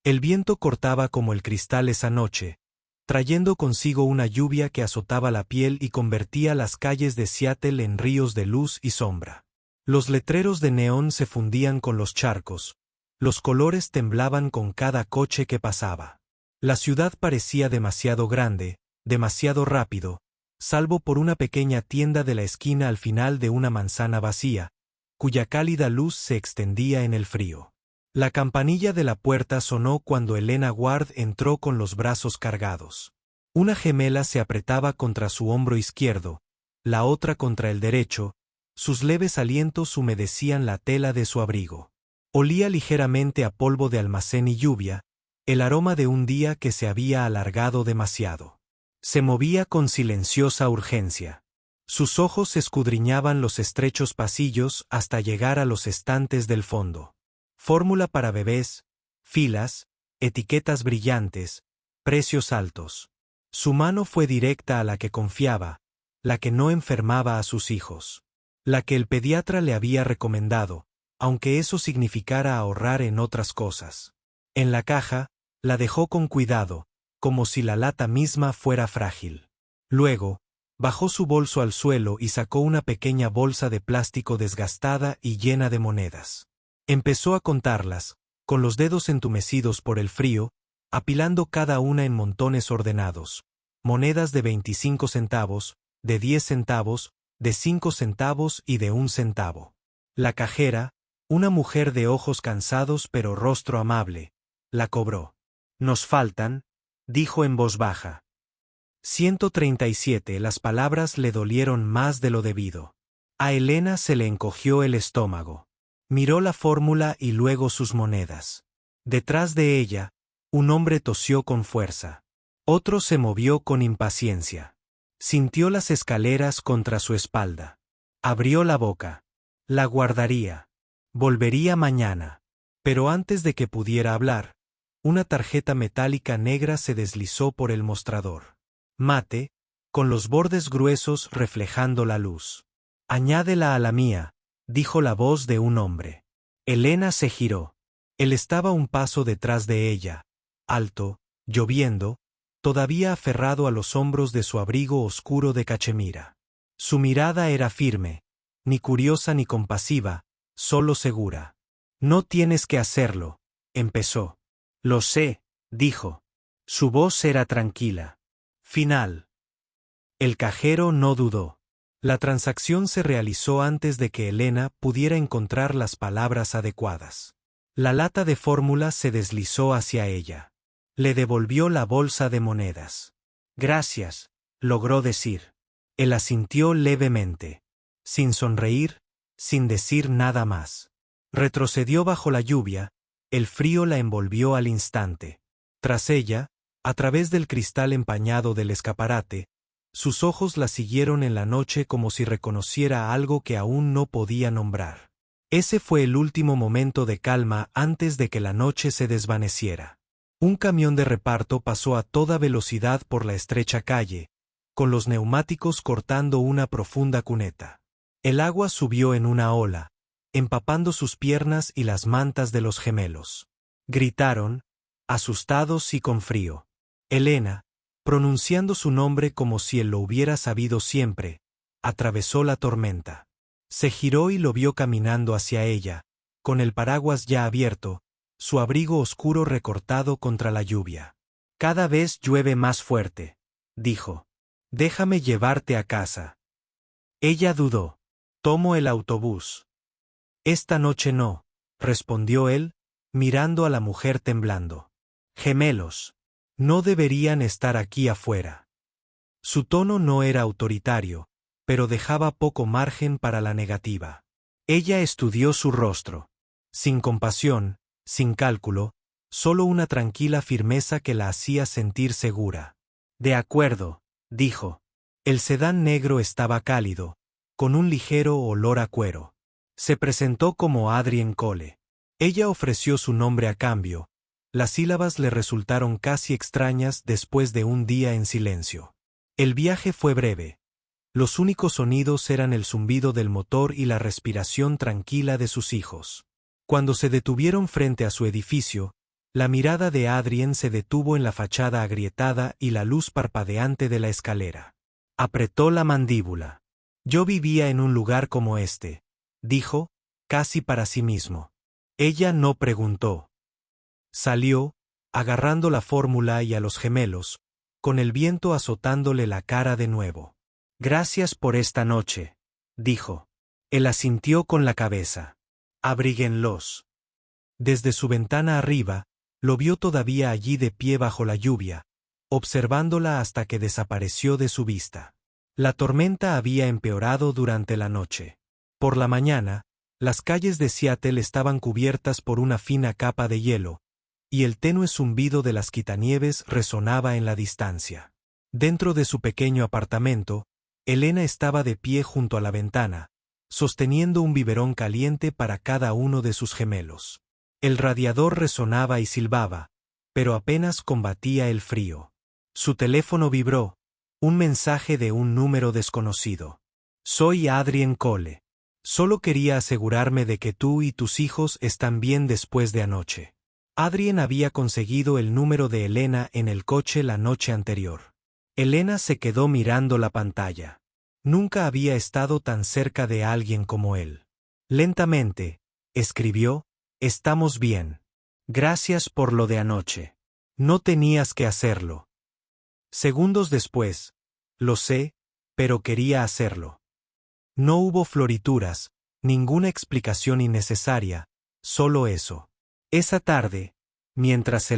El viento cortaba como el cristal esa noche, trayendo consigo una lluvia que azotaba la piel y convertía las calles de Seattle en ríos de luz y sombra. Los letreros de neón se fundían con los charcos, los colores temblaban con cada coche que pasaba. La ciudad parecía demasiado grande, demasiado rápido, salvo por una pequeña tienda de la esquina al final de una manzana vacía, cuya cálida luz se extendía en el frío. La campanilla de la puerta sonó cuando Elena Ward entró con los brazos cargados. Una gemela se apretaba contra su hombro izquierdo, la otra contra el derecho, sus leves alientos humedecían la tela de su abrigo. Olía ligeramente a polvo de almacén y lluvia, el aroma de un día que se había alargado demasiado. Se movía con silenciosa urgencia. Sus ojos escudriñaban los estrechos pasillos hasta llegar a los estantes del fondo. Fórmula para bebés, filas, etiquetas brillantes, precios altos. Su mano fue directa a la que confiaba, la que no enfermaba a sus hijos. La que el pediatra le había recomendado, aunque eso significara ahorrar en otras cosas. En la caja, la dejó con cuidado, como si la lata misma fuera frágil. Luego, bajó su bolso al suelo y sacó una pequeña bolsa de plástico desgastada y llena de monedas. Empezó a contarlas, con los dedos entumecidos por el frío, apilando cada una en montones ordenados. Monedas de 25 centavos, de 10 centavos, de 5 centavos y de 1 centavo. La cajera, una mujer de ojos cansados pero rostro amable, la cobró. «Nos faltan», dijo en voz baja. 137. Las palabras le dolieron más de lo debido. A Elena se le encogió el estómago. Miró la fórmula y luego sus monedas. Detrás de ella, un hombre tosió con fuerza. Otro se movió con impaciencia. Sintió las escaleras contra su espalda. Abrió la boca. La guardaría. Volvería mañana. Pero antes de que pudiera hablar, una tarjeta metálica negra se deslizó por el mostrador. Mate, con los bordes gruesos reflejando la luz. «Añádela a la mía», dijo la voz de un hombre. Elena se giró. Él estaba un paso detrás de ella, alto, lloviendo, todavía aferrado a los hombros de su abrigo oscuro de cachemira. Su mirada era firme, ni curiosa ni compasiva, solo segura. «No tienes que hacerlo», empezó. «Lo sé», dijo. Su voz era tranquila. Final. El cajero no dudó. La transacción se realizó antes de que Elena pudiera encontrar las palabras adecuadas. La lata de fórmula se deslizó hacia ella. Le devolvió la bolsa de monedas. «Gracias», logró decir. Él asintió levemente. Sin sonreír, sin decir nada más. Retrocedió bajo la lluvia, el frío la envolvió al instante. Tras ella, a través del cristal empañado del escaparate, sus ojos la siguieron en la noche como si reconociera algo que aún no podía nombrar. Ese fue el último momento de calma antes de que la noche se desvaneciera. Un camión de reparto pasó a toda velocidad por la estrecha calle, con los neumáticos cortando una profunda cuneta. El agua subió en una ola, empapando sus piernas y las mantas de los gemelos. Gritaron, asustados y con frío. Elena, pronunciando su nombre como si él lo hubiera sabido siempre, atravesó la tormenta. Se giró y lo vio caminando hacia ella, con el paraguas ya abierto, su abrigo oscuro recortado contra la lluvia. «Cada vez llueve más fuerte», dijo. «Déjame llevarte a casa». Ella dudó. «Tomo el autobús». «Esta noche no», respondió él, mirando a la mujer temblando. «Gemelos. No deberían estar aquí afuera». Su tono no era autoritario, pero dejaba poco margen para la negativa. Ella estudió su rostro. Sin compasión, sin cálculo, solo una tranquila firmeza que la hacía sentir segura. «De acuerdo», dijo. El sedán negro estaba cálido, con un ligero olor a cuero. Se presentó como Adrienne Cole. Ella ofreció su nombre a cambio. Las sílabas le resultaron casi extrañas después de un día en silencio. El viaje fue breve. Los únicos sonidos eran el zumbido del motor y la respiración tranquila de sus hijos. Cuando se detuvieron frente a su edificio, La mirada de Adrien se detuvo en la fachada agrietada y la luz parpadeante de la escalera. Apretó la mandíbula. Yo vivía en un lugar como este, dijo, casi para sí mismo. Ella no preguntó. Salió, agarrando la fórmula y a los gemelos, con el viento azotándole la cara de nuevo. Gracias por esta noche, dijo. Él asintió con la cabeza. Abríguenlos. Desde su ventana arriba, lo vio todavía allí de pie bajo la lluvia, observándola hasta que desapareció de su vista. La tormenta había empeorado durante la noche. Por la mañana, las calles de Seattle estaban cubiertas por una fina capa de hielo, y el tenue zumbido de las quitanieves resonaba en la distancia. Dentro de su pequeño apartamento, Elena estaba de pie junto a la ventana, sosteniendo un biberón caliente para cada uno de sus gemelos. El radiador resonaba y silbaba, pero apenas combatía el frío. Su teléfono vibró, un mensaje de un número desconocido. Soy Adrien Cole. Solo quería asegurarme de que tú y tus hijos están bien después de anoche. Adrien había conseguido el número de Elena en el coche la noche anterior. Elena se quedó mirando la pantalla. Nunca había estado tan cerca de alguien como él. Lentamente, escribió, estamos bien. Gracias por lo de anoche. No tenías que hacerlo. Segundos después, lo sé, pero quería hacerlo. No hubo florituras, ninguna explicación innecesaria, solo eso. Esa tarde, mientras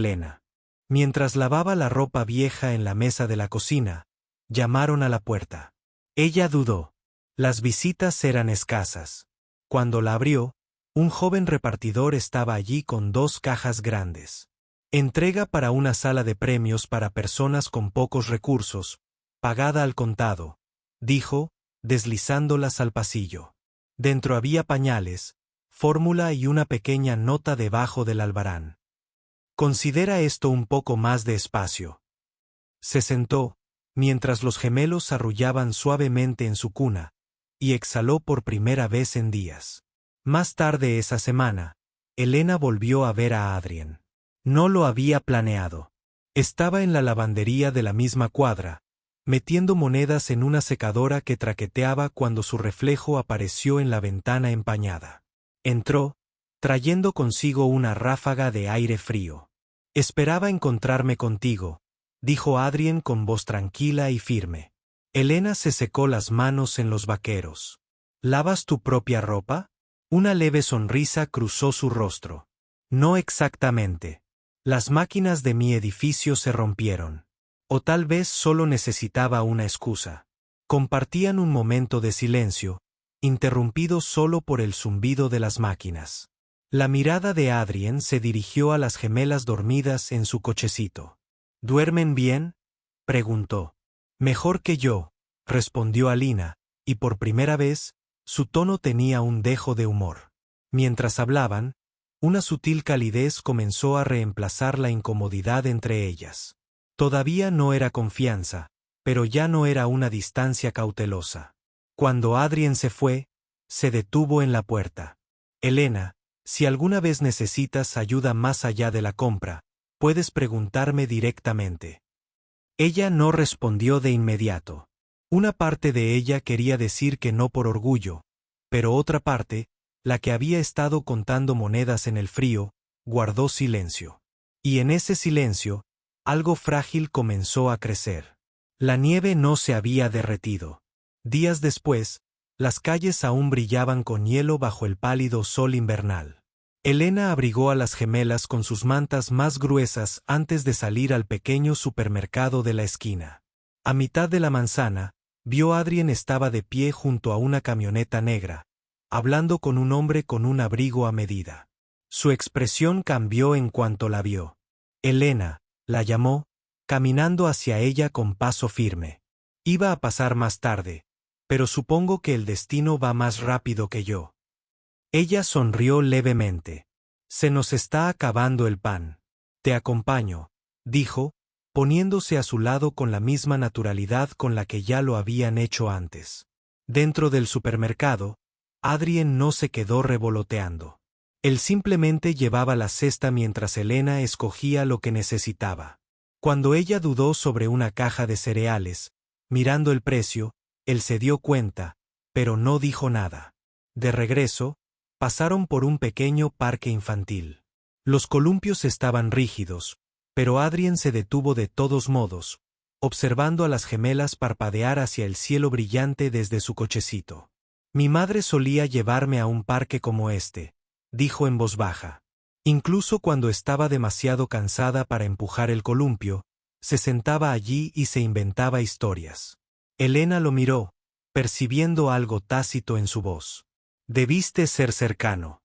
lavaba la ropa vieja en la mesa de la cocina, llamaron a la puerta. Ella dudó. Las visitas eran escasas. Cuando la abrió, un joven repartidor estaba allí con 2 cajas grandes. Entrega para una sala de premios para personas con pocos recursos, pagada al contado, dijo, deslizándolas al pasillo. Dentro había pañales, fórmula y una pequeña nota debajo del albarán. Considera esto un poco más de espacio. Se sentó, mientras los gemelos arrullaban suavemente en su cuna, y exhaló por primera vez en días. Más tarde esa semana, Elena volvió a ver a Adrien. No lo había planeado. Estaba en la lavandería de la misma cuadra, metiendo monedas en una secadora que traqueteaba cuando su reflejo apareció en la ventana empañada. Entró, trayendo consigo una ráfaga de aire frío. Esperaba encontrarme contigo, dijo Adrien con voz tranquila y firme. Elena se secó las manos en los vaqueros. ¿Lavas tu propia ropa? Una leve sonrisa cruzó su rostro. No exactamente. Las máquinas de mi edificio se rompieron. O tal vez solo necesitaba una excusa. Compartían un momento de silencio, interrumpido solo por el zumbido de las máquinas. La mirada de Adrien se dirigió a las gemelas dormidas en su cochecito. ¿Duermen bien?, preguntó. Mejor que yo, respondió Alina, y por primera vez, su tono tenía un dejo de humor. Mientras hablaban, una sutil calidez comenzó a reemplazar la incomodidad entre ellas. Todavía no era confianza, pero ya no era una distancia cautelosa. Cuando Adrien se fue, se detuvo en la puerta. Elena, si alguna vez necesitas ayuda más allá de la compra, puedes preguntarme directamente. Ella no respondió de inmediato. Una parte de ella quería decir que no por orgullo, pero otra parte, la que había estado contando monedas en el frío, guardó silencio. Y en ese silencio, algo frágil comenzó a crecer. La nieve no se había derretido. Días después, las calles aún brillaban con hielo bajo el pálido sol invernal. Elena abrigó a las gemelas con sus mantas más gruesas antes de salir al pequeño supermercado de la esquina. A mitad de la manzana, vio a Adrien estaba de pie junto a una camioneta negra, hablando con un hombre con un abrigo a medida. Su expresión cambió en cuanto la vio. Elena, la llamó, caminando hacia ella con paso firme. Iba a pasar más tarde, pero supongo que el destino va más rápido que yo. Ella sonrió levemente. Se nos está acabando el pan. Te acompaño, dijo, poniéndose a su lado con la misma naturalidad con la que ya lo habían hecho antes. Dentro del supermercado, Adrien no se quedó revoloteando. Él simplemente llevaba la cesta mientras Elena escogía lo que necesitaba. Cuando ella dudó sobre una caja de cereales, mirando el precio, él se dio cuenta, pero no dijo nada. De regreso, pasaron por un pequeño parque infantil. Los columpios estaban rígidos, pero Adrien se detuvo de todos modos, observando a las gemelas parpadear hacia el cielo brillante desde su cochecito. Mi madre solía llevarme a un parque como este, dijo en voz baja. Incluso cuando estaba demasiado cansada para empujar el columpio, se sentaba allí y se inventaba historias. Elena lo miró, percibiendo algo tácito en su voz. Debiste ser cercano.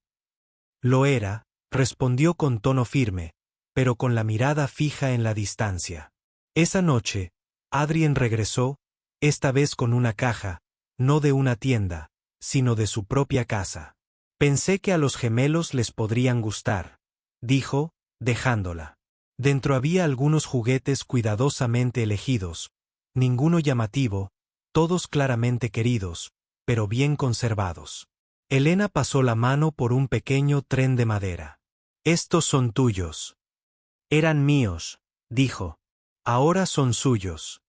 Lo era, respondió con tono firme, pero con la mirada fija en la distancia. Esa noche, Adrien regresó, esta vez con una caja, no de una tienda, sino de su propia casa. Pensé que a los gemelos les podrían gustar, dijo, dejándola. Dentro había algunos juguetes cuidadosamente elegidos, ninguno llamativo, todos claramente queridos, pero bien conservados. Elena pasó la mano por un pequeño tren de madera. Estos son tuyos. Eran míos, dijo. Ahora son suyos.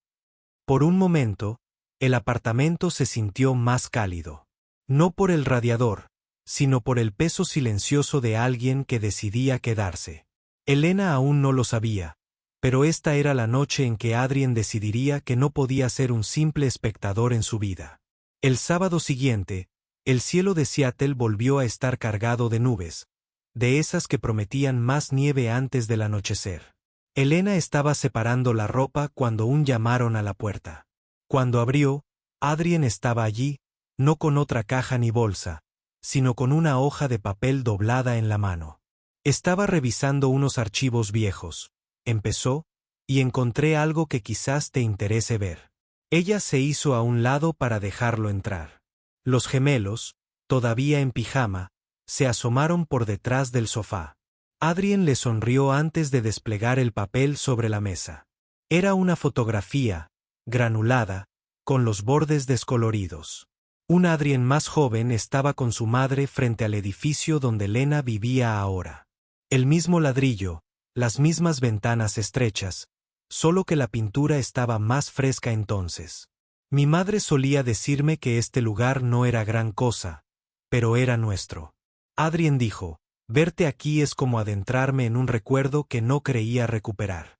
Por un momento, el apartamento se sintió más cálido. No por el radiador, sino por el peso silencioso de alguien que decidía quedarse. Elena aún no lo sabía, pero esta era la noche en que Adrien decidiría que no podía ser un simple espectador en su vida. El sábado siguiente, el cielo de Seattle volvió a estar cargado de nubes, de esas que prometían más nieve antes del anochecer. Elena estaba separando la ropa cuando llamaron a la puerta. Cuando abrió, Adrien estaba allí, no con otra caja ni bolsa, sino con una hoja de papel doblada en la mano. Estaba revisando unos archivos viejos, empezó, y encontré algo que quizás te interese ver. Ella se hizo a un lado para dejarlo entrar. Los gemelos, todavía en pijama, se asomaron por detrás del sofá. Adrien le sonrió antes de desplegar el papel sobre la mesa. Era una fotografía, granulada, con los bordes descoloridos. Un Adrien más joven estaba con su madre frente al edificio donde Lena vivía ahora. El mismo ladrillo, las mismas ventanas estrechas, solo que la pintura estaba más fresca entonces. Mi madre solía decirme que este lugar no era gran cosa, pero era nuestro. Adrien dijo, verte aquí es como adentrarme en un recuerdo que no creía recuperar.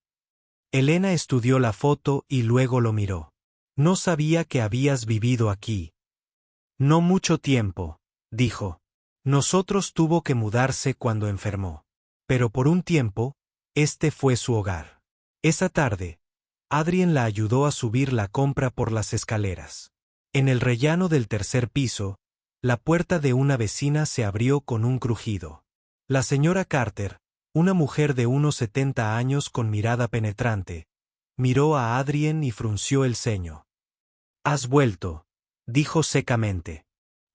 Elena estudió la foto y luego lo miró. No sabía que habías vivido aquí. No mucho tiempo, dijo. Nosotros tuvo que mudarse cuando enfermó. Pero por un tiempo, este fue su hogar. Esa tarde, Adrien la ayudó a subir la compra por las escaleras. En el rellano del tercer piso, la puerta de una vecina se abrió con un crujido. La señora Carter, una mujer de unos 70 años con mirada penetrante, miró a Adrien y frunció el ceño. «Has vuelto», dijo secamente.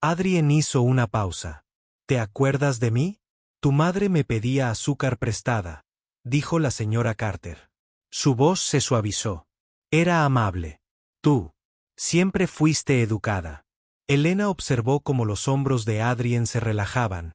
Adrien hizo una pausa. «¿Te acuerdas de mí? Tu madre me pedía azúcar prestada», dijo la señora Carter. Su voz se suavizó. Era amable. «Tú. Siempre fuiste educada». Elena observó cómo los hombros de Adrien se relajaban.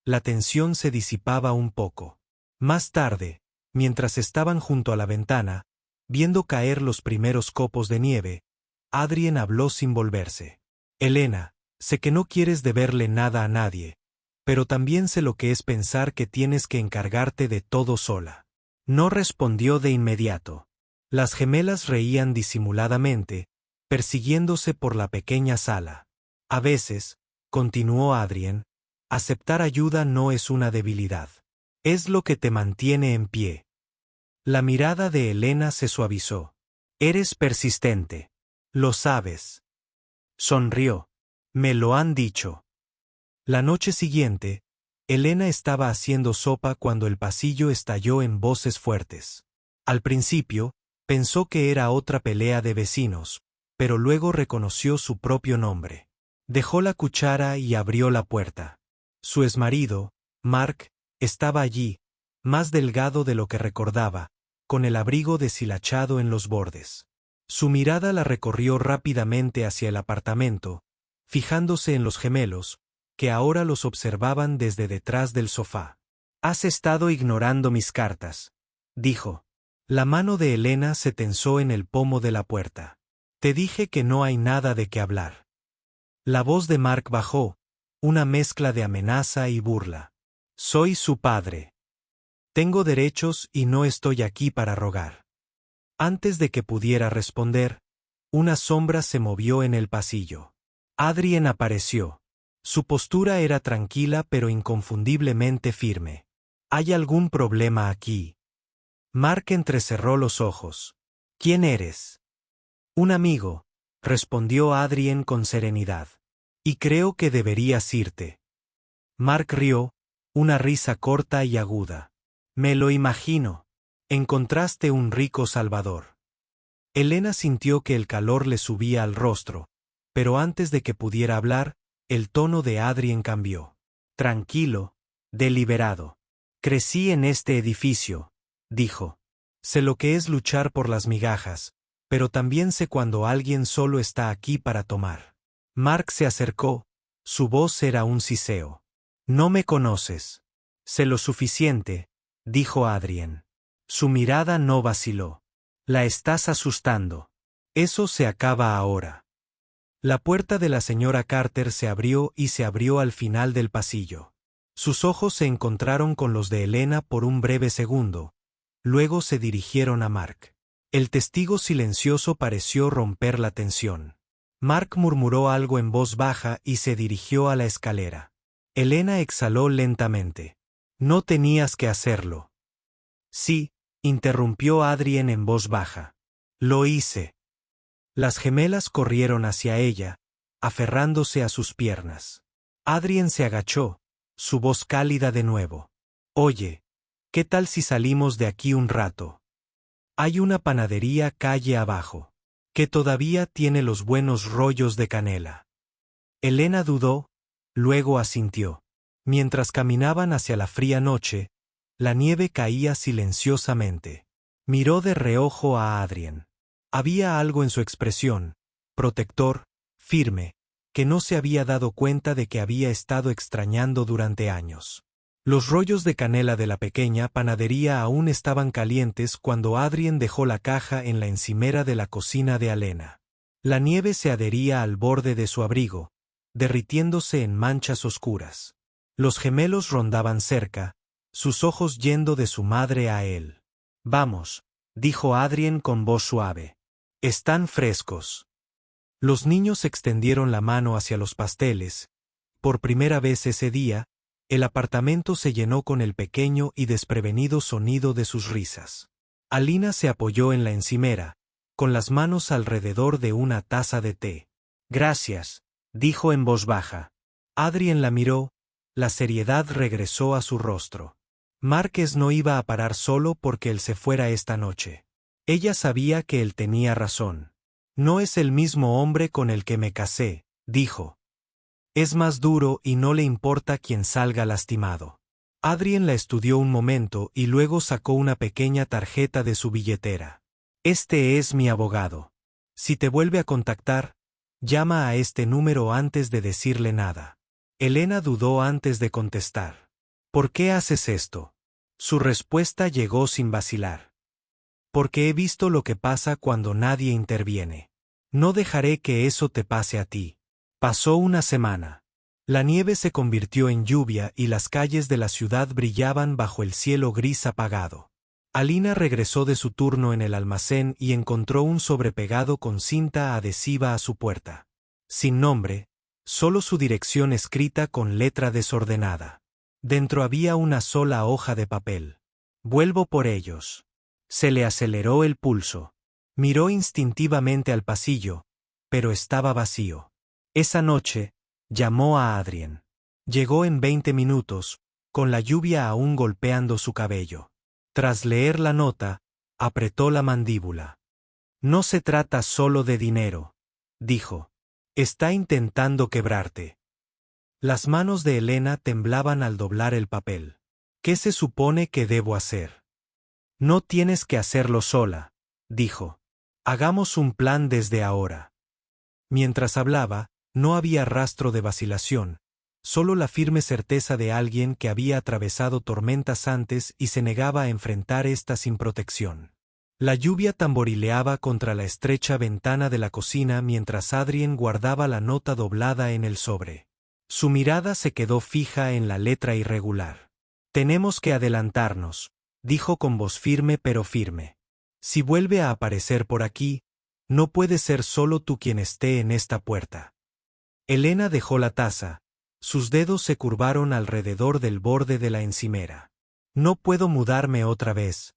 La tensión se disipaba un poco. Más tarde, mientras estaban junto a la ventana, viendo caer los primeros copos de nieve, Adrien habló sin volverse. «Elena, sé que no quieres deberle nada a nadie, pero también sé lo que es pensar que tienes que encargarte de todo sola». No respondió de inmediato. Las gemelas reían disimuladamente, persiguiéndose por la pequeña sala. A veces, continuó Adrien, aceptar ayuda no es una debilidad. Es lo que te mantiene en pie. La mirada de Elena se suavizó. Eres persistente. Lo sabes. Sonrió. Me lo han dicho. La noche siguiente, Elena estaba haciendo sopa cuando el pasillo estalló en voces fuertes. Al principio, pensó que era otra pelea de vecinos, pero luego reconoció su propio nombre. Dejó la cuchara y abrió la puerta. Su exmarido, Mark, estaba allí, más delgado de lo que recordaba, con el abrigo deshilachado en los bordes. Su mirada la recorrió rápidamente hacia el apartamento, fijándose en los gemelos, que ahora los observaban desde detrás del sofá. «Has estado ignorando mis cartas», dijo. La mano de Elena se tensó en el pomo de la puerta. «Te dije que no hay nada de qué hablar». La voz de Mark bajó, una mezcla de amenaza y burla. «Soy su padre. Tengo derechos y no estoy aquí para rogar». Antes de que pudiera responder, una sombra se movió en el pasillo. Adrien apareció. Su postura era tranquila pero inconfundiblemente firme. «¿Hay algún problema aquí?» Mark entrecerró los ojos. «¿Quién eres?» «Un amigo», respondió Adrien con serenidad. «Y creo que deberías irte». Mark rió, una risa corta y aguda. «Me lo imagino. Encontraste un rico salvador». Elena sintió que el calor le subía al rostro, pero antes de que pudiera hablar, el tono de Adrien cambió. Tranquilo, deliberado. «Crecí en este edificio», dijo. «Sé lo que es luchar por las migajas, pero también sé cuando alguien solo está aquí para tomar». Mark se acercó, su voz era un siseo. «No me conoces». «Sé lo suficiente», dijo Adrien. Su mirada no vaciló. «La estás asustando. Eso se acaba ahora». La puerta de la señora Carter se abrió y se abrió al final del pasillo. Sus ojos se encontraron con los de Elena por un breve segundo. Luego se dirigieron a Mark. El testigo silencioso pareció romper la tensión. Mark murmuró algo en voz baja y se dirigió a la escalera. Elena exhaló lentamente. «No tenías que hacerlo». «Sí», interrumpió Adrien en voz baja. «Lo hice». Las gemelas corrieron hacia ella, aferrándose a sus piernas. Adrien se agachó, su voz cálida de nuevo. «Oye, ¿qué tal si salimos de aquí un rato? Hay una panadería calle abajo, que todavía tiene los buenos rollos de canela». Elena dudó, luego asintió. Mientras caminaban hacia la fría noche, la nieve caía silenciosamente. Miró de reojo a Adrien. Había algo en su expresión, protector, firme, que no se había dado cuenta de que había estado extrañando durante años. Los rollos de canela de la pequeña panadería aún estaban calientes cuando Adrien dejó la caja en la encimera de la cocina de Elena. La nieve se adhería al borde de su abrigo, derritiéndose en manchas oscuras. Los gemelos rondaban cerca, sus ojos yendo de su madre a él. «Vamos», dijo Adrien con voz suave. «Están frescos». Los niños extendieron la mano hacia los pasteles. Por primera vez ese día, el apartamento se llenó con el pequeño y desprevenido sonido de sus risas. Alina se apoyó en la encimera, con las manos alrededor de una taza de té. «Gracias», dijo en voz baja. Adrien la miró, la seriedad regresó a su rostro. Márquez no iba a parar solo porque él se fuera esta noche. Ella sabía que él tenía razón. «No es el mismo hombre con el que me casé», dijo. «Es más duro y no le importa quien salga lastimado». Adrien la estudió un momento y luego sacó una pequeña tarjeta de su billetera. «Este es mi abogado. Si te vuelve a contactar, llama a este número antes de decirle nada». Elena dudó antes de contestar. «¿Por qué haces esto?». Su respuesta llegó sin vacilar. «Porque he visto lo que pasa cuando nadie interviene. No dejaré que eso te pase a ti». Pasó una semana. La nieve se convirtió en lluvia y las calles de la ciudad brillaban bajo el cielo gris apagado. Alina regresó de su turno en el almacén y encontró un sobrepegado con cinta adhesiva a su puerta. Sin nombre, solo su dirección escrita con letra desordenada. Dentro había una sola hoja de papel. «Vuelvo por ellos». Se le aceleró el pulso. Miró instintivamente al pasillo, pero estaba vacío. Esa noche, llamó a Adrien. Llegó en 20 minutos, con la lluvia aún golpeando su cabello. Tras leer la nota, apretó la mandíbula. «No se trata solo de dinero», dijo. «Está intentando quebrarte». Las manos de Elena temblaban al doblar el papel. «¿Qué se supone que debo hacer?». «No tienes que hacerlo sola», dijo. «Hagamos un plan desde ahora». Mientras hablaba, no había rastro de vacilación, solo la firme certeza de alguien que había atravesado tormentas antes y se negaba a enfrentar esta sin protección. La lluvia tamborileaba contra la estrecha ventana de la cocina mientras Adrien guardaba la nota doblada en el sobre. Su mirada se quedó fija en la letra irregular. «Tenemos que adelantarnos», dijo con voz firme pero firme. «Si vuelve a aparecer por aquí, no puedes ser solo tú quien esté en esta puerta». Elena dejó la taza. Sus dedos se curvaron alrededor del borde de la encimera. «No puedo mudarme otra vez,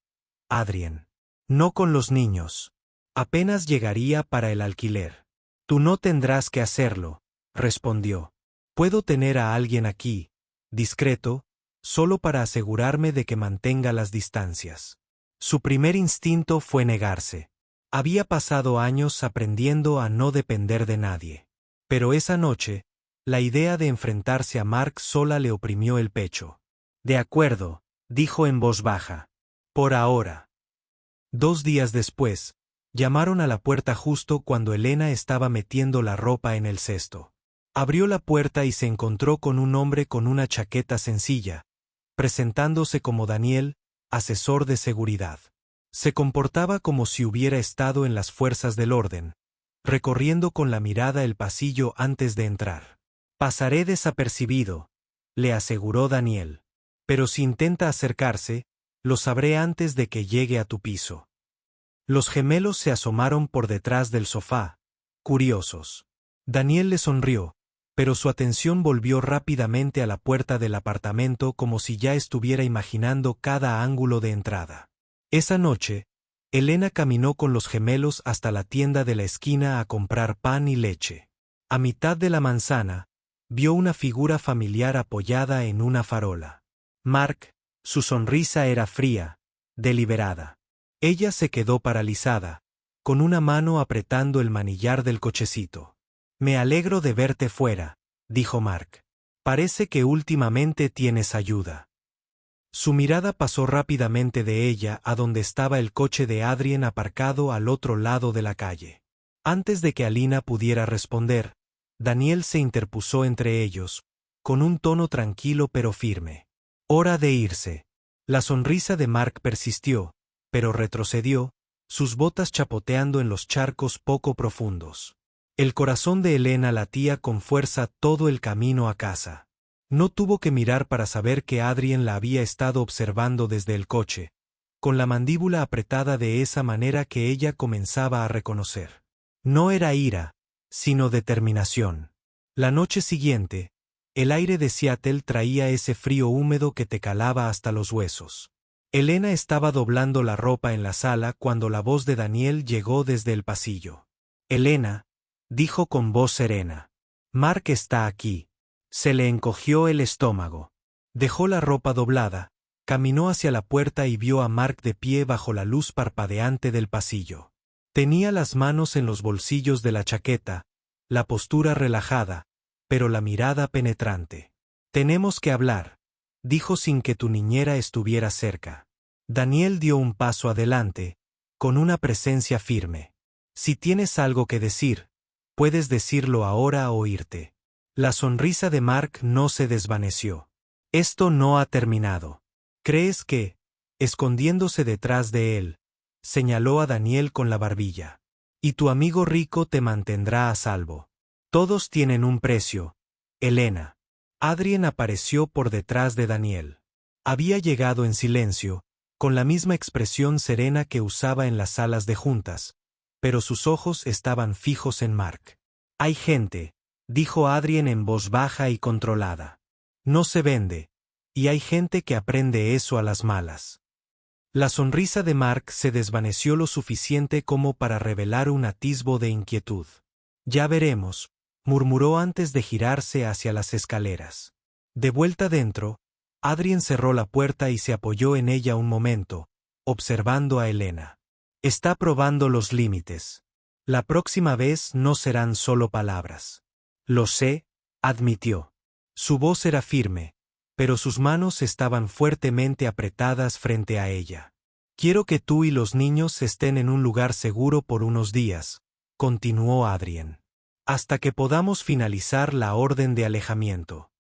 Adrien. No con los niños. Apenas llegaría para el alquiler». «Tú no tendrás que hacerlo», respondió. «Puedo tener a alguien aquí, discreto, solo para asegurarme de que mantenga las distancias». Su primer instinto fue negarse. Había pasado años aprendiendo a no depender de nadie. Pero esa noche, la idea de enfrentarse a Mark sola le oprimió el pecho. «De acuerdo», dijo en voz baja. «Por ahora». 2 días después, llamaron a la puerta justo cuando Elena estaba metiendo la ropa en el cesto. Abrió la puerta y se encontró con un hombre con una chaqueta sencilla, presentándose como Daniel, asesor de seguridad. Se comportaba como si hubiera estado en las fuerzas del orden, recorriendo con la mirada el pasillo antes de entrar. «Pasaré desapercibido», le aseguró Daniel. «Pero si intenta acercarse, lo sabré antes de que llegue a tu piso». Los gemelos se asomaron por detrás del sofá, curiosos. Daniel le sonrió, pero su atención volvió rápidamente a la puerta del apartamento como si ya estuviera imaginando cada ángulo de entrada. Esa noche, Elena caminó con los gemelos hasta la tienda de la esquina a comprar pan y leche. A mitad de la manzana, vio una figura familiar apoyada en una farola. Mark, su sonrisa era fría, deliberada. Ella se quedó paralizada, con una mano apretando el manillar del cochecito. «Me alegro de verte fuera», dijo Mark. «Parece que últimamente tienes ayuda». Su mirada pasó rápidamente de ella a donde estaba el coche de Adrien aparcado al otro lado de la calle. Antes de que Alina pudiera responder, Daniel se interpuso entre ellos, con un tono tranquilo pero firme. «Hora de irse». La sonrisa de Mark persistió, pero retrocedió, sus botas chapoteando en los charcos poco profundos. El corazón de Elena latía con fuerza todo el camino a casa. No tuvo que mirar para saber que Adrien la había estado observando desde el coche, con la mandíbula apretada de esa manera que ella comenzaba a reconocer. No era ira, sino determinación. La noche siguiente, el aire de Seattle traía ese frío húmedo que te calaba hasta los huesos. Elena estaba doblando la ropa en la sala cuando la voz de Daniel llegó desde el pasillo. «Elena», dijo con voz serena. «Mark está aquí». Se le encogió el estómago. Dejó la ropa doblada, caminó hacia la puerta y vio a Mark de pie bajo la luz parpadeante del pasillo. Tenía las manos en los bolsillos de la chaqueta, la postura relajada, pero la mirada penetrante. «Tenemos que hablar», dijo sin que tu niñera estuviera cerca. Daniel dio un paso adelante, con una presencia firme. «Si tienes algo que decir, puedes decirlo ahora o irte». La sonrisa de Mark no se desvaneció. «Esto no ha terminado. ¿Crees que?» Escondiéndose detrás de él, señaló a Daniel con la barbilla. «Y tu amigo rico te mantendrá a salvo. Todos tienen un precio, Elena». Adrien apareció por detrás de Daniel. Había llegado en silencio, con la misma expresión serena que usaba en las salas de juntas, pero sus ojos estaban fijos en Mark. «Hay gente», dijo Adrien en voz baja y controlada. «No se vende, y hay gente que aprende eso a las malas». La sonrisa de Mark se desvaneció lo suficiente como para revelar un atisbo de inquietud. «Ya veremos», murmuró antes de girarse hacia las escaleras. De vuelta dentro, Adrien cerró la puerta y se apoyó en ella un momento, observando a Elena. «Está probando los límites. La próxima vez no serán solo palabras». «Lo sé», admitió. Su voz era firme, pero sus manos estaban fuertemente apretadas frente a ella. «Quiero que tú y los niños estén en un lugar seguro por unos días», continuó Adrien. «Hasta que podamos finalizar la orden de alejamiento».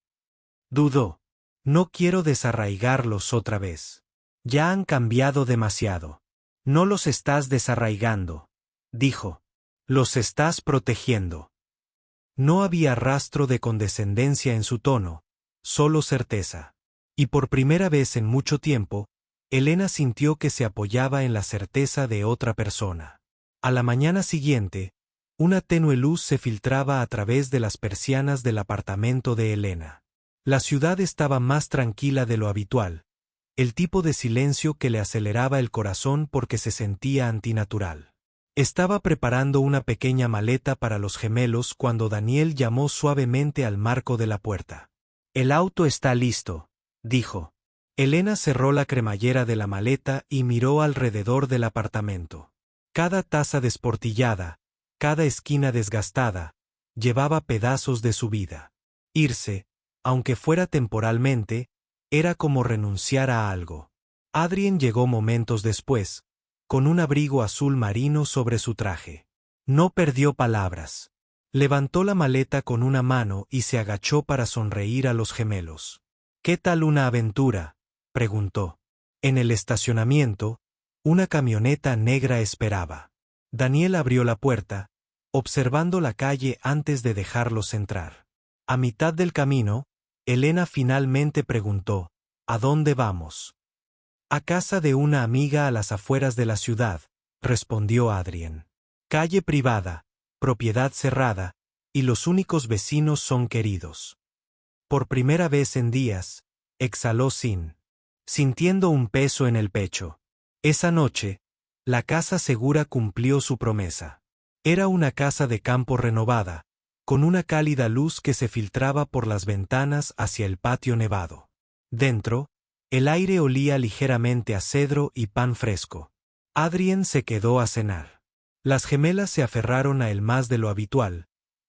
Dudó. No quiero desarraigarlos otra vez. Ya han cambiado demasiado. No los estás desarraigando, dijo. Los estás protegiendo. No había rastro de condescendencia en su tono, solo certeza. Y por primera vez en mucho tiempo, Elena sintió que se apoyaba en la certeza de otra persona. A la mañana siguiente, una tenue luz se filtraba a través de las persianas del apartamento de Elena. La ciudad estaba más tranquila de lo habitual, el tipo de silencio que le aceleraba el corazón porque se sentía antinatural. Estaba preparando una pequeña maleta para los gemelos cuando Daniel llamó suavemente al marco de la puerta. «El auto está listo», dijo. Elena cerró la cremallera de la maleta y miró alrededor del apartamento. Cada taza desportillada, cada esquina desgastada, llevaba pedazos de su vida. Irse, aunque fuera temporalmente, era como renunciar a algo. Adrien llegó momentos después, con un abrigo azul marino sobre su traje. No perdió palabras. Levantó la maleta con una mano y se agachó para sonreír a los gemelos. «¿Qué tal una aventura?», preguntó. En el estacionamiento, una camioneta negra esperaba. Daniel abrió la puerta, observando la calle antes de dejarlos entrar. A mitad del camino, Elena finalmente preguntó, «¿A dónde vamos?». «A casa de una amiga a las afueras de la ciudad», respondió Adrien. «Calle privada, propiedad cerrada, y los únicos vecinos son queridos». Por primera vez en días, exhaló sintiendo un peso en el pecho. Esa noche, la casa segura cumplió su promesa. Era una casa de campo renovada, con una cálida luz que se filtraba por las ventanas hacia el patio nevado. Dentro, el aire olía ligeramente a cedro y pan fresco. Adrien se quedó a cenar. Las gemelas se aferraron a él más de lo habitual,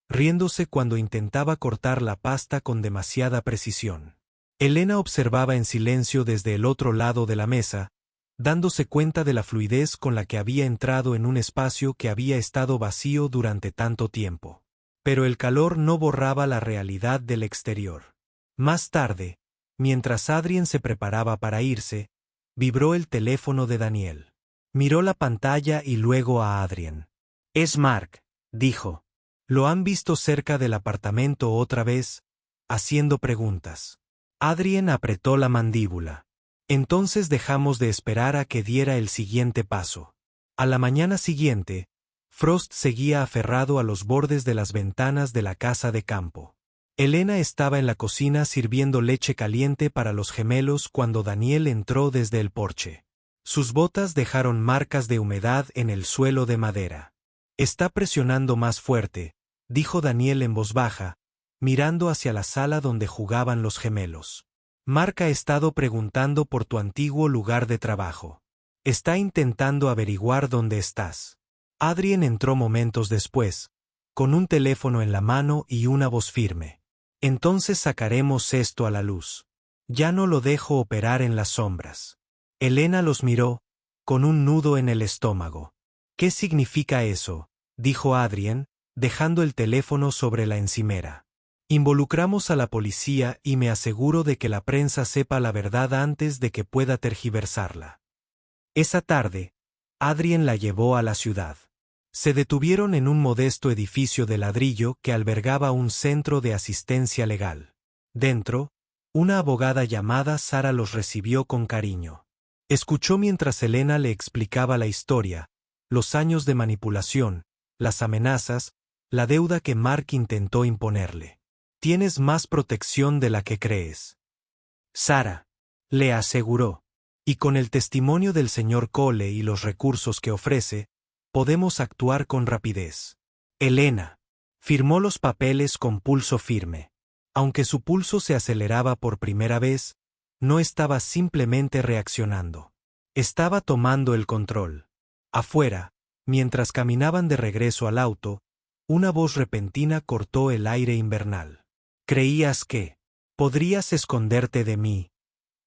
riéndose cuando intentaba cortar la pasta con demasiada precisión. Elena observaba en silencio desde el otro lado de la mesa, dándose cuenta de la fluidez con la que había entrado en un espacio que había estado vacío durante tanto tiempo. Pero el calor no borraba la realidad del exterior. Más tarde, mientras Adrien se preparaba para irse, vibró el teléfono de Daniel. Miró la pantalla y luego a Adrien. «Es Mark», dijo. «Lo han visto cerca del apartamento otra vez, haciendo preguntas». Adrien apretó la mandíbula. Entonces dejamos de esperar a que diera el siguiente paso. A la mañana siguiente, Frost seguía aferrado a los bordes de las ventanas de la casa de campo. Elena estaba en la cocina sirviendo leche caliente para los gemelos cuando Daniel entró desde el porche. Sus botas dejaron marcas de humedad en el suelo de madera. «Está presionando más fuerte», dijo Daniel en voz baja, mirando hacia la sala donde jugaban los gemelos. «Mark ha estado preguntando por tu antiguo lugar de trabajo. Está intentando averiguar dónde estás». Adrien entró momentos después, con un teléfono en la mano y una voz firme. «Entonces sacaremos esto a la luz. Ya no lo dejo operar en las sombras». Elena los miró, con un nudo en el estómago. «¿Qué significa eso?», dijo Adrien, dejando el teléfono sobre la encimera. «Involucramos a la policía y me aseguro de que la prensa sepa la verdad antes de que pueda tergiversarla». Esa tarde, Adrien la llevó a la ciudad. Se detuvieron en un modesto edificio de ladrillo que albergaba un centro de asistencia legal. Dentro, una abogada llamada Sara los recibió con cariño. Escuchó mientras Elena le explicaba la historia, los años de manipulación, las amenazas, la deuda que Mark intentó imponerle. «Tienes más protección de la que crees», Sara le aseguró. «Y con el testimonio del señor Cole y los recursos que ofrece, podemos actuar con rapidez». Elena firmó los papeles con pulso firme. Aunque su pulso se aceleraba por primera vez, no estaba simplemente reaccionando. Estaba tomando el control. Afuera, mientras caminaban de regreso al auto, una voz repentina cortó el aire invernal. «¿Creías que podrías esconderte de mí,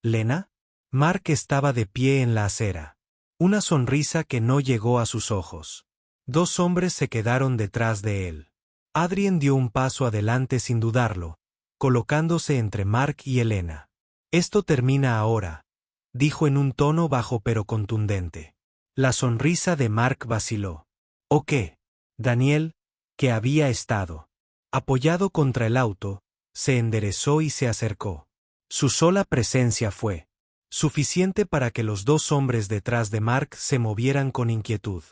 Lena?». Mark estaba de pie en la acera. Una sonrisa que no llegó a sus ojos. Dos hombres se quedaron detrás de él. Adrien dio un paso adelante sin dudarlo, colocándose entre Mark y Elena. Esto termina ahora, dijo en un tono bajo pero contundente. La sonrisa de Mark vaciló. ¿O qué? Daniel, que había estado apoyado contra el auto, se enderezó y se acercó. Su sola presencia fue suficiente para que los dos hombres detrás de Mark se movieran con inquietud.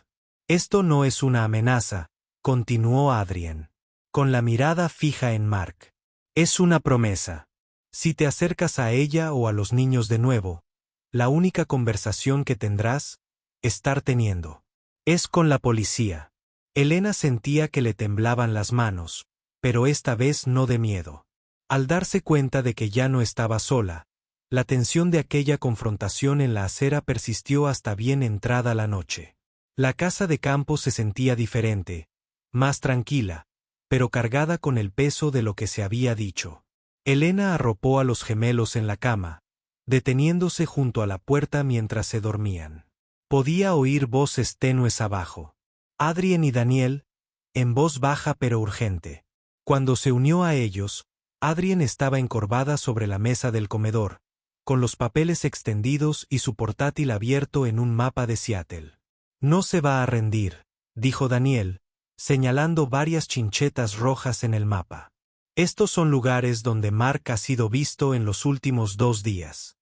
Esto no es una amenaza, continuó Adrien, con la mirada fija en Mark. Es una promesa. Si te acercas a ella o a los niños de nuevo, la única conversación que tendrás, estar teniendo, es con la policía. Elena sentía que le temblaban las manos, pero esta vez no de miedo. Al darse cuenta de que ya no estaba sola, la tensión de aquella confrontación en la acera persistió hasta bien entrada la noche. La casa de campo se sentía diferente, más tranquila, pero cargada con el peso de lo que se había dicho. Elena arropó a los gemelos en la cama, deteniéndose junto a la puerta mientras se dormían. Podía oír voces tenues abajo. Adrien y Daniel, en voz baja pero urgente. Cuando se unió a ellos, Adrien estaba encorvada sobre la mesa del comedor, con los papeles extendidos y su portátil abierto en un mapa de Seattle. No se va a rendir, dijo Daniel, señalando varias chinchetas rojas en el mapa. Estos son lugares donde Mark ha sido visto en los últimos 2 días.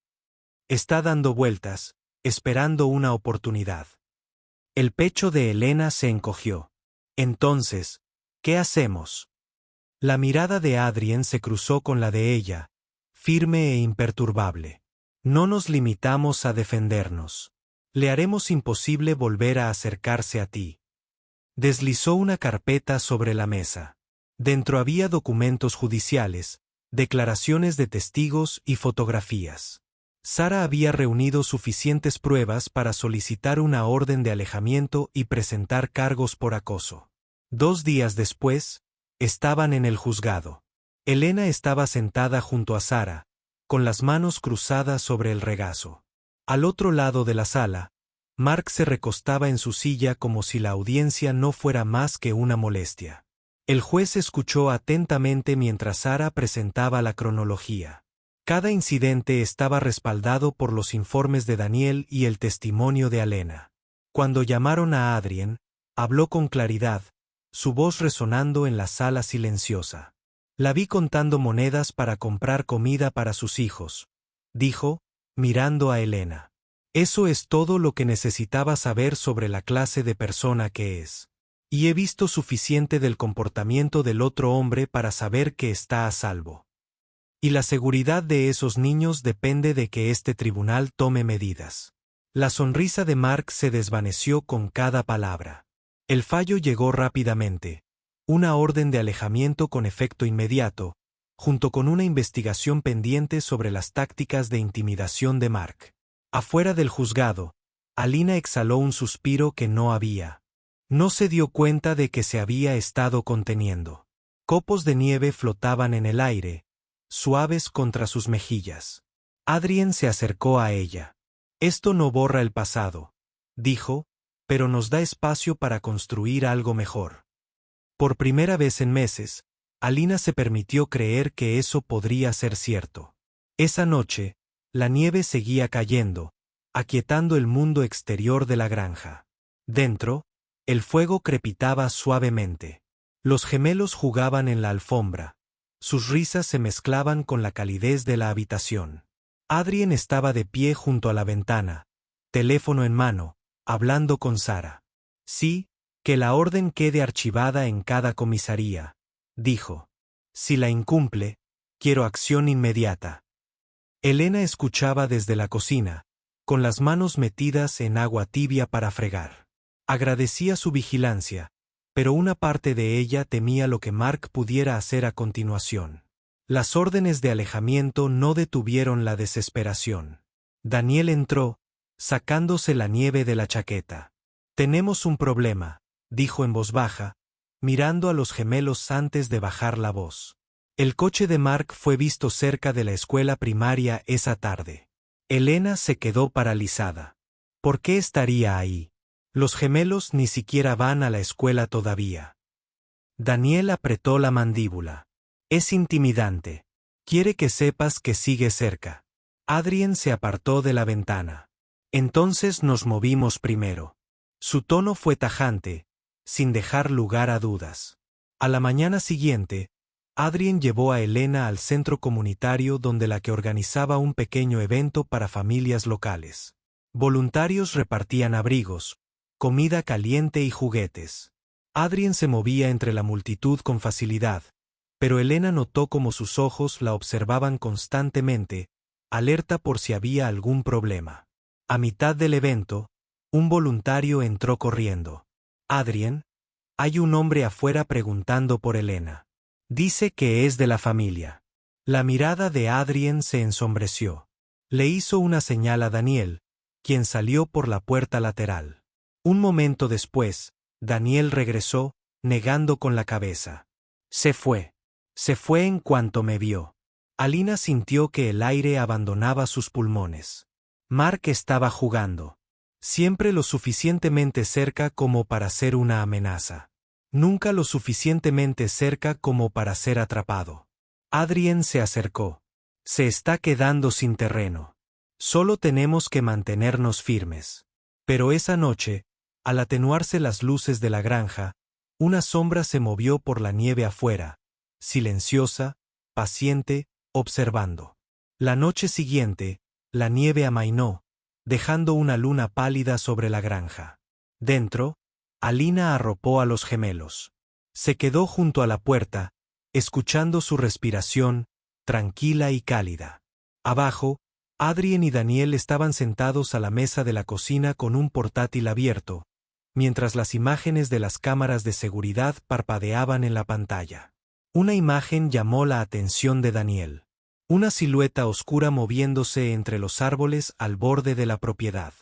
Está dando vueltas, esperando una oportunidad. El pecho de Elena se encogió. Entonces, ¿qué hacemos? La mirada de Adrien se cruzó con la de ella, firme e imperturbable. No nos limitamos a defendernos. Le haremos imposible volver a acercarse a ti. Deslizó una carpeta sobre la mesa. Dentro había documentos judiciales, declaraciones de testigos y fotografías. Sara había reunido suficientes pruebas para solicitar una orden de alejamiento y presentar cargos por acoso. 2 días después, estaban en el juzgado. Elena estaba sentada junto a Sara, con las manos cruzadas sobre el regazo. Al otro lado de la sala, Mark se recostaba en su silla como si la audiencia no fuera más que una molestia. El juez escuchó atentamente mientras Sara presentaba la cronología. Cada incidente estaba respaldado por los informes de Daniel y el testimonio de Elena. Cuando llamaron a Adrien, habló con claridad, su voz resonando en la sala silenciosa. La vi contando monedas para comprar comida para sus hijos, dijo, mirando a Elena. Eso es todo lo que necesitaba saber sobre la clase de persona que es. Y he visto suficiente del comportamiento del otro hombre para saber que está a salvo. Y la seguridad de esos niños depende de que este tribunal tome medidas. La sonrisa de Mark se desvaneció con cada palabra. El fallo llegó rápidamente. Una orden de alejamiento con efecto inmediato, junto con una investigación pendiente sobre las tácticas de intimidación de Mark. Afuera del juzgado, Alina exhaló un suspiro que no había. No se dio cuenta de que se había estado conteniendo. Copos de nieve flotaban en el aire, suaves contra sus mejillas. Adrien se acercó a ella. Esto no borra el pasado, dijo, pero nos da espacio para construir algo mejor. Por primera vez en meses, Alina se permitió creer que eso podría ser cierto. Esa noche, la nieve seguía cayendo, aquietando el mundo exterior de la granja. Dentro, el fuego crepitaba suavemente. Los gemelos jugaban en la alfombra. Sus risas se mezclaban con la calidez de la habitación. Adrien estaba de pie junto a la ventana, teléfono en mano, hablando con Sara. Sí, que la orden quede archivada en cada comisaría, dijo. Si la incumple, quiero acción inmediata. Elena escuchaba desde la cocina, con las manos metidas en agua tibia para fregar. Agradecía su vigilancia, pero una parte de ella temía lo que Mark pudiera hacer a continuación. Las órdenes de alejamiento no detuvieron la desesperación. Daniel entró, sacándose la nieve de la chaqueta. Tenemos un problema, dijo en voz baja, mirando a los gemelos antes de bajar la voz. El coche de Mark fue visto cerca de la escuela primaria esa tarde. Elena se quedó paralizada. ¿Por qué estaría ahí? Los gemelos ni siquiera van a la escuela todavía. Daniel apretó la mandíbula. Es intimidante. Quiere que sepas que sigue cerca. Adrien se apartó de la ventana. Entonces nos movimos primero. Su tono fue tajante, sin dejar lugar a dudas. A la mañana siguiente, Adrien llevó a Elena al centro comunitario donde la que organizaba un pequeño evento para familias locales. Voluntarios repartían abrigos, comida caliente y juguetes. Adrien se movía entre la multitud con facilidad, pero Elena notó cómo sus ojos la observaban constantemente, alerta por si había algún problema. A mitad del evento, un voluntario entró corriendo. «Adrien, hay un hombre afuera preguntando por Elena. Dice que es de la familia». La mirada de Adrien se ensombreció. Le hizo una señal a Daniel, quien salió por la puerta lateral. Un momento después, Daniel regresó, negando con la cabeza. Se fue. Se fue en cuanto me vio. Alina sintió que el aire abandonaba sus pulmones. Mark estaba jugando. Siempre lo suficientemente cerca como para ser una amenaza. Nunca lo suficientemente cerca como para ser atrapado. Adrien se acercó. Se está quedando sin terreno. Solo tenemos que mantenernos firmes. Pero esa noche, al atenuarse las luces de la granja, una sombra se movió por la nieve afuera, silenciosa, paciente, observando. La noche siguiente, la nieve amainó, dejando una luna pálida sobre la granja. Dentro, Alina arropó a los gemelos. Se quedó junto a la puerta, escuchando su respiración, tranquila y cálida. Abajo, Adrien y Daniel estaban sentados a la mesa de la cocina con un portátil abierto, mientras las imágenes de las cámaras de seguridad parpadeaban en la pantalla. Una imagen llamó la atención de Daniel. Una silueta oscura moviéndose entre los árboles al borde de la propiedad.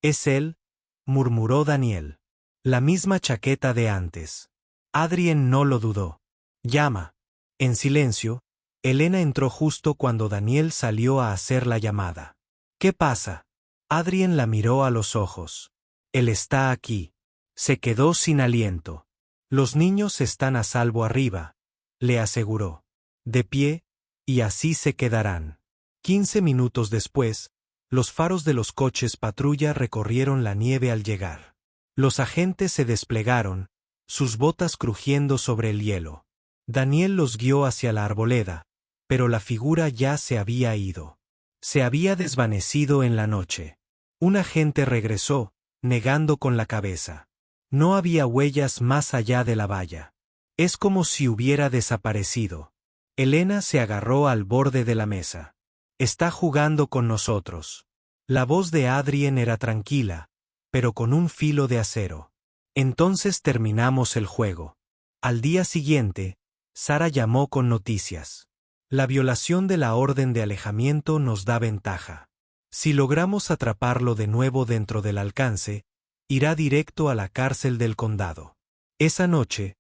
«Es él», murmuró Daniel. «La misma chaqueta de antes». Adrien no lo dudó. «Llama». En silencio, Elena entró justo cuando Daniel salió a hacer la llamada. «¿Qué pasa?» Adrien la miró a los ojos. «Él está aquí». Se quedó sin aliento. «Los niños están a salvo arriba», le aseguró. «De pie, y así se quedarán». 15 minutos después, los faros de los coches patrulla recorrieron la nieve al llegar. Los agentes se desplegaron, sus botas crujiendo sobre el hielo. Daniel los guió hacia la arboleda, pero la figura ya se había ido. Se había desvanecido en la noche. Un agente regresó, negando con la cabeza. No había huellas más allá de la valla. Es como si hubiera desaparecido. Elena se agarró al borde de la mesa. «Está jugando con nosotros». La voz de Adrien era tranquila, pero con un filo de acero. «Entonces terminamos el juego». Al día siguiente, Sara llamó con noticias. «La violación de la orden de alejamiento nos da ventaja. Si logramos atraparlo de nuevo dentro del alcance, irá directo a la cárcel del condado». Esa noche,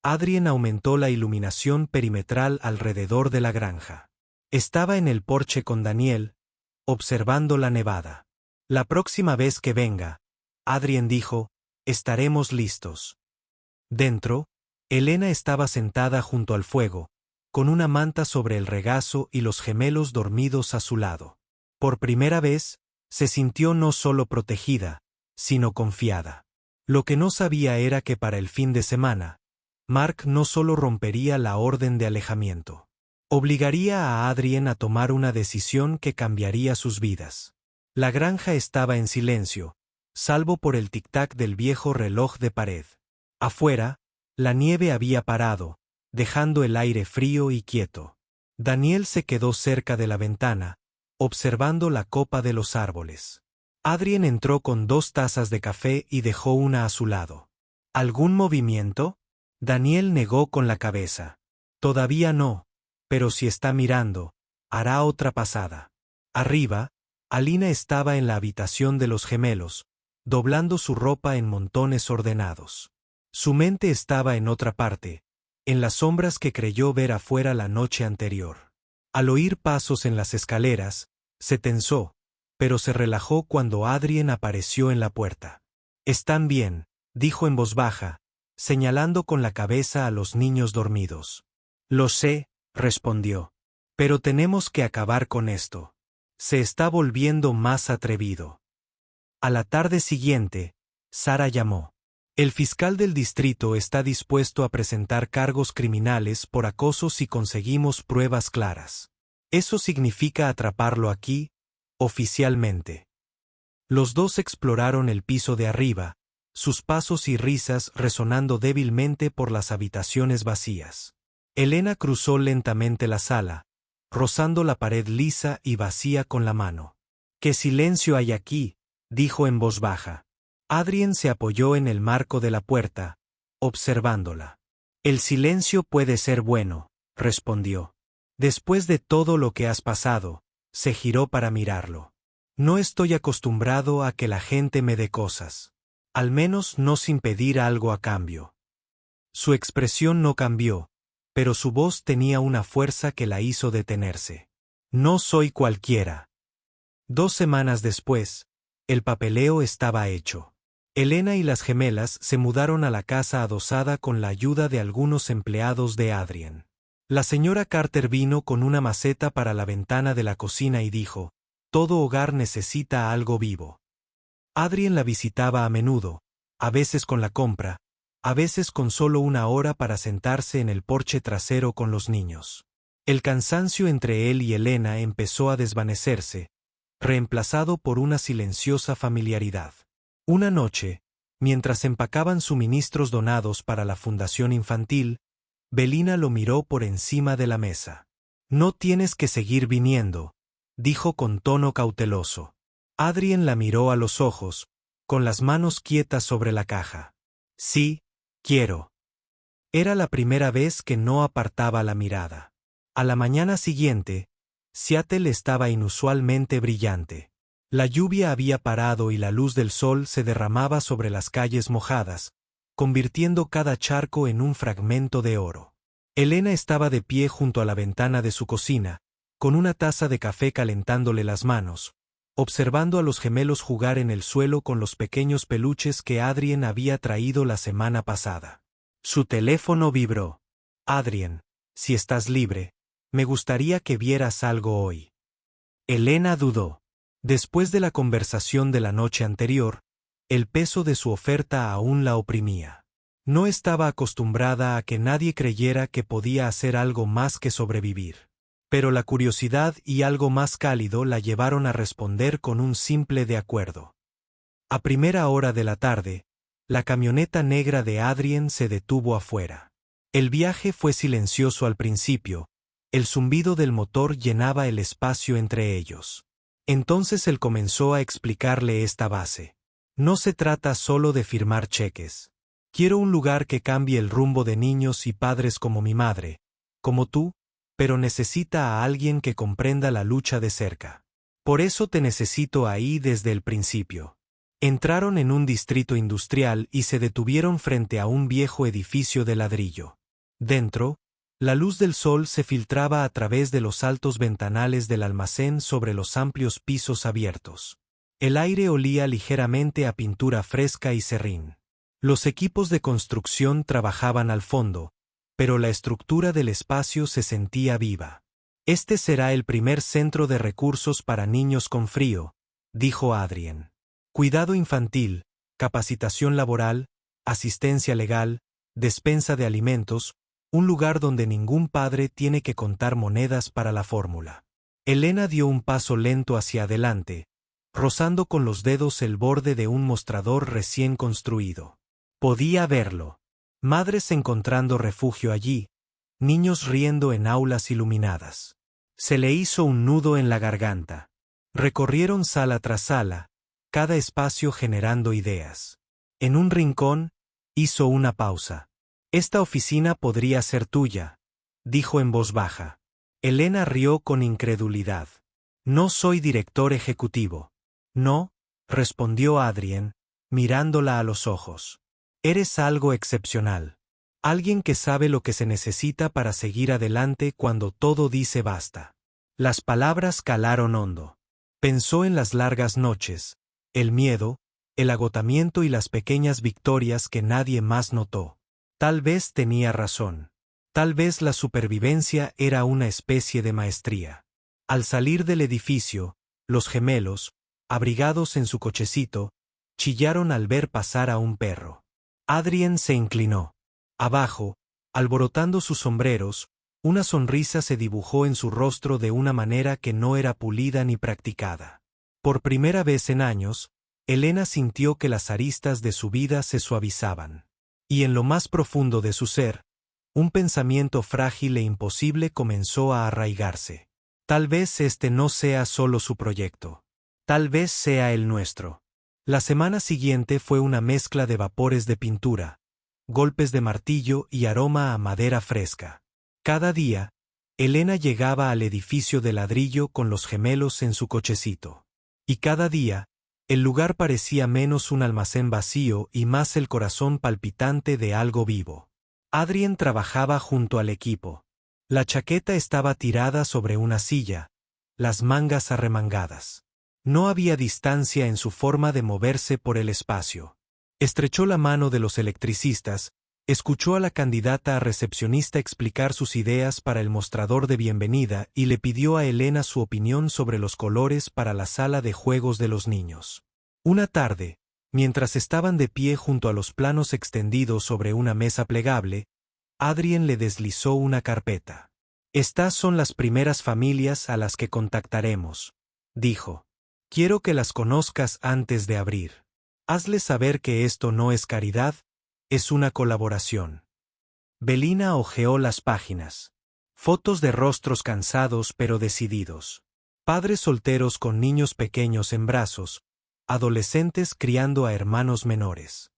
Adrien aumentó la iluminación perimetral alrededor de la granja. Estaba en el porche con Daniel, observando la nevada. «La próxima vez que venga», Adrien dijo, «estaremos listos». Dentro, Elena estaba sentada junto al fuego, con una manta sobre el regazo y los gemelos dormidos a su lado. Por primera vez, se sintió no solo protegida, sino confiada. Lo que no sabía era que para el fin de semana, Mark no solo rompería la orden de alejamiento. Obligaría a Adrien a tomar una decisión que cambiaría sus vidas. La granja estaba en silencio, salvo por el tic-tac del viejo reloj de pared. Afuera, la nieve había parado, dejando el aire frío y quieto. Daniel se quedó cerca de la ventana, observando la copa de los árboles. Adrien entró con 2 tazas de café y dejó una a su lado. «¿Algún movimiento?» Daniel negó con la cabeza. «Todavía no, pero si está mirando, hará otra pasada». Arriba, Alina estaba en la habitación de los gemelos, doblando su ropa en montones ordenados. Su mente estaba en otra parte, en las sombras que creyó ver afuera la noche anterior. Al oír pasos en las escaleras, se tensó, pero se relajó cuando Adrien apareció en la puerta. «Están bien», dijo en voz baja, señalando con la cabeza a los niños dormidos. «Lo sé», respondió. Pero tenemos que acabar con esto. Se está volviendo más atrevido. A la tarde siguiente, Sara llamó. El fiscal del distrito está dispuesto a presentar cargos criminales por acoso si conseguimos pruebas claras. Eso significa atraparlo aquí, oficialmente. Los dos exploraron el piso de arriba, sus pasos y risas resonando débilmente por las habitaciones vacías. Elena cruzó lentamente la sala, rozando la pared lisa y vacía con la mano. «¿Qué silencio hay aquí?», dijo en voz baja. Adrien se apoyó en el marco de la puerta, observándola. «El silencio puede ser bueno», respondió. «Después de todo lo que has pasado», se giró para mirarlo. «No estoy acostumbrado a que la gente me dé cosas. Al menos no sin pedir algo a cambio». Su expresión no cambió, pero su voz tenía una fuerza que la hizo detenerse. «No soy cualquiera». 2 semanas después, el papeleo estaba hecho. Elena y las gemelas se mudaron a la casa adosada con la ayuda de algunos empleados de Adrien. La señora Carter vino con una maceta para la ventana de la cocina y dijo: «Todo hogar necesita algo vivo». Adrien la visitaba a menudo, a veces con la compra, a veces con solo una hora para sentarse en el porche trasero con los niños. El cansancio entre él y Elena empezó a desvanecerse, reemplazado por una silenciosa familiaridad. Una noche, mientras empacaban suministros donados para la fundación infantil, Belina lo miró por encima de la mesa. «No tienes que seguir viniendo», dijo con tono cauteloso. Adrien la miró a los ojos, con las manos quietas sobre la caja. «Sí, quiero». Era la primera vez que no apartaba la mirada. A la mañana siguiente, Seattle estaba inusualmente brillante. La lluvia había parado y la luz del sol se derramaba sobre las calles mojadas, convirtiendo cada charco en un fragmento de oro. Elena estaba de pie junto a la ventana de su cocina, con una taza de café calentándole las manos, observando a los gemelos jugar en el suelo con los pequeños peluches que Adrien había traído la semana pasada. Su teléfono vibró. «Adrien, si estás libre, me gustaría que vieras algo hoy». Elena dudó. Después de la conversación de la noche anterior, el peso de su oferta aún la oprimía. No estaba acostumbrada a que nadie creyera que podía hacer algo más que sobrevivir. Pero la curiosidad y algo más cálido la llevaron a responder con un simple de acuerdo. A primera hora de la tarde, la camioneta negra de Adrien se detuvo afuera. El viaje fue silencioso al principio, el zumbido del motor llenaba el espacio entre ellos. Entonces él comenzó a explicarle esta base. «No se trata solo de firmar cheques. Quiero un lugar que cambie el rumbo de niños y padres como mi madre, como tú, pero necesita a alguien que comprenda la lucha de cerca. Por eso te necesito ahí desde el principio». Entraron en un distrito industrial y se detuvieron frente a un viejo edificio de ladrillo. Dentro, la luz del sol se filtraba a través de los altos ventanales del almacén sobre los amplios pisos abiertos. El aire olía ligeramente a pintura fresca y serrín. Los equipos de construcción trabajaban al fondo, pero la estructura del espacio se sentía viva. «Este será el primer centro de recursos para niños con frío», dijo Adrien. «Cuidado infantil, capacitación laboral, asistencia legal, despensa de alimentos, un lugar donde ningún padre tiene que contar monedas para la fórmula». Elena dio un paso lento hacia adelante, rozando con los dedos el borde de un mostrador recién construido. Podía verlo. Madres encontrando refugio allí, niños riendo en aulas iluminadas. Se le hizo un nudo en la garganta. Recorrieron sala tras sala, cada espacio generando ideas. En un rincón, hizo una pausa. «Esta oficina podría ser tuya», dijo en voz baja. Elena rió con incredulidad. «No soy director ejecutivo». «No», respondió Adrien, mirándola a los ojos. «Eres algo excepcional. Alguien que sabe lo que se necesita para seguir adelante cuando todo dice basta». Las palabras calaron hondo. Pensó en las largas noches, el miedo, el agotamiento y las pequeñas victorias que nadie más notó. Tal vez tenía razón. Tal vez la supervivencia era una especie de maestría. Al salir del edificio, los gemelos, abrigados en su cochecito, chillaron al ver pasar a un perro. Adrien se inclinó. Abajo, alborotando sus sombreros, una sonrisa se dibujó en su rostro de una manera que no era pulida ni practicada. Por primera vez en años, Elena sintió que las aristas de su vida se suavizaban. Y en lo más profundo de su ser, un pensamiento frágil e imposible comenzó a arraigarse. Tal vez este no sea solo su proyecto. Tal vez sea el nuestro. La semana siguiente fue una mezcla de vapores de pintura, golpes de martillo y aroma a madera fresca. Cada día, Elena llegaba al edificio de ladrillo con los gemelos en su cochecito. Y cada día, el lugar parecía menos un almacén vacío y más el corazón palpitante de algo vivo. Adrien trabajaba junto al equipo. La chaqueta estaba tirada sobre una silla, las mangas arremangadas. No había distancia en su forma de moverse por el espacio. Estrechó la mano de los electricistas, escuchó a la candidata a recepcionista explicar sus ideas para el mostrador de bienvenida y le pidió a Elena su opinión sobre los colores para la sala de juegos de los niños. Una tarde, mientras estaban de pie junto a los planos extendidos sobre una mesa plegable, Adrien le deslizó una carpeta. «Estas son las primeras familias a las que contactaremos», dijo. «Quiero que las conozcas antes de abrir. Hazles saber que esto no es caridad, es una colaboración». Belina hojeó las páginas. Fotos de rostros cansados pero decididos. Padres solteros con niños pequeños en brazos, adolescentes criando a hermanos menores.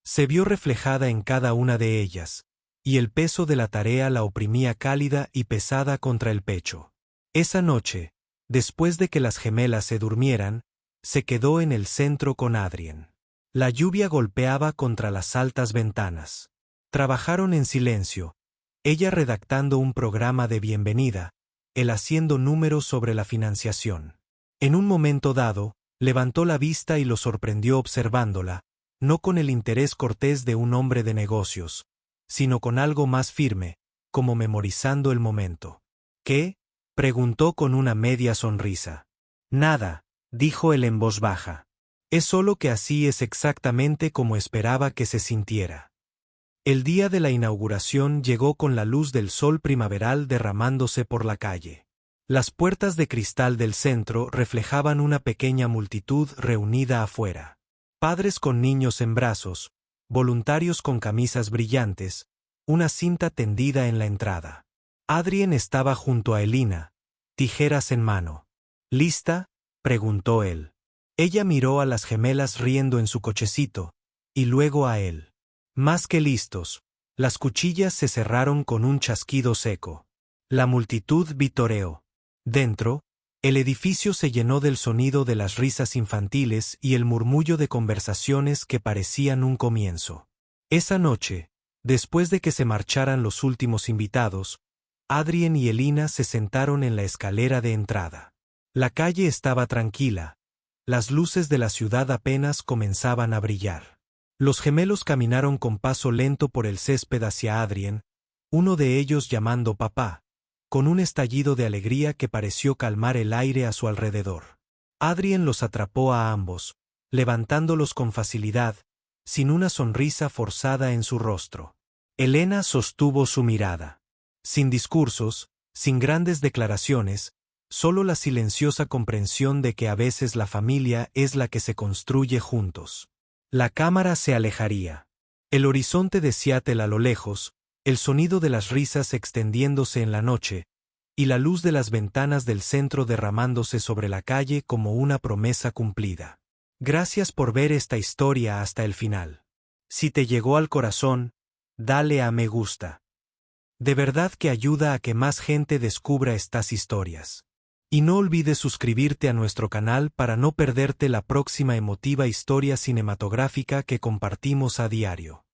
Se vio reflejada en cada una de ellas, y el peso de la tarea la oprimía cálida y pesada contra el pecho. Esa noche, después de que las gemelas se durmieran, se quedó en el centro con Adrien. La lluvia golpeaba contra las altas ventanas. Trabajaron en silencio, ella redactando un programa de bienvenida, él haciendo números sobre la financiación. En un momento dado, levantó la vista y lo sorprendió observándola, no con el interés cortés de un hombre de negocios, sino con algo más firme, como memorizando el momento. «¿Qué?», preguntó con una media sonrisa. «Nada», dijo él en voz baja. «Es solo que así es exactamente como esperaba que se sintiera». El día de la inauguración llegó con la luz del sol primaveral derramándose por la calle. Las puertas de cristal del centro reflejaban una pequeña multitud reunida afuera. Padres con niños en brazos, voluntarios con camisas brillantes, una cinta tendida en la entrada. Adrien estaba junto a Elina, tijeras en mano. «¿Lista?», preguntó él. Ella miró a las gemelas riendo en su cochecito, y luego a él. Más que listos, las cuchillas se cerraron con un chasquido seco. La multitud vitoreó. Dentro, el edificio se llenó del sonido de las risas infantiles y el murmullo de conversaciones que parecían un comienzo. Esa noche, después de que se marcharan los últimos invitados, Adrien y Elina se sentaron en la escalera de entrada. La calle estaba tranquila, las luces de la ciudad apenas comenzaban a brillar. Los gemelos caminaron con paso lento por el césped hacia Adrien, uno de ellos llamando papá, con un estallido de alegría que pareció calmar el aire a su alrededor. Adrien los atrapó a ambos, levantándolos con facilidad, sin una sonrisa forzada en su rostro. Elena sostuvo su mirada. Sin discursos, sin grandes declaraciones, solo la silenciosa comprensión de que a veces la familia es la que se construye juntos. La cámara se alejaría. El horizonte de Seattle a lo lejos, el sonido de las risas extendiéndose en la noche, y la luz de las ventanas del centro derramándose sobre la calle como una promesa cumplida. Gracias por ver esta historia hasta el final. Si te llegó al corazón, dale a me gusta. De verdad que ayuda a que más gente descubra estas historias. Y no olvides suscribirte a nuestro canal para no perderte la próxima emotiva historia cinematográfica que compartimos a diario.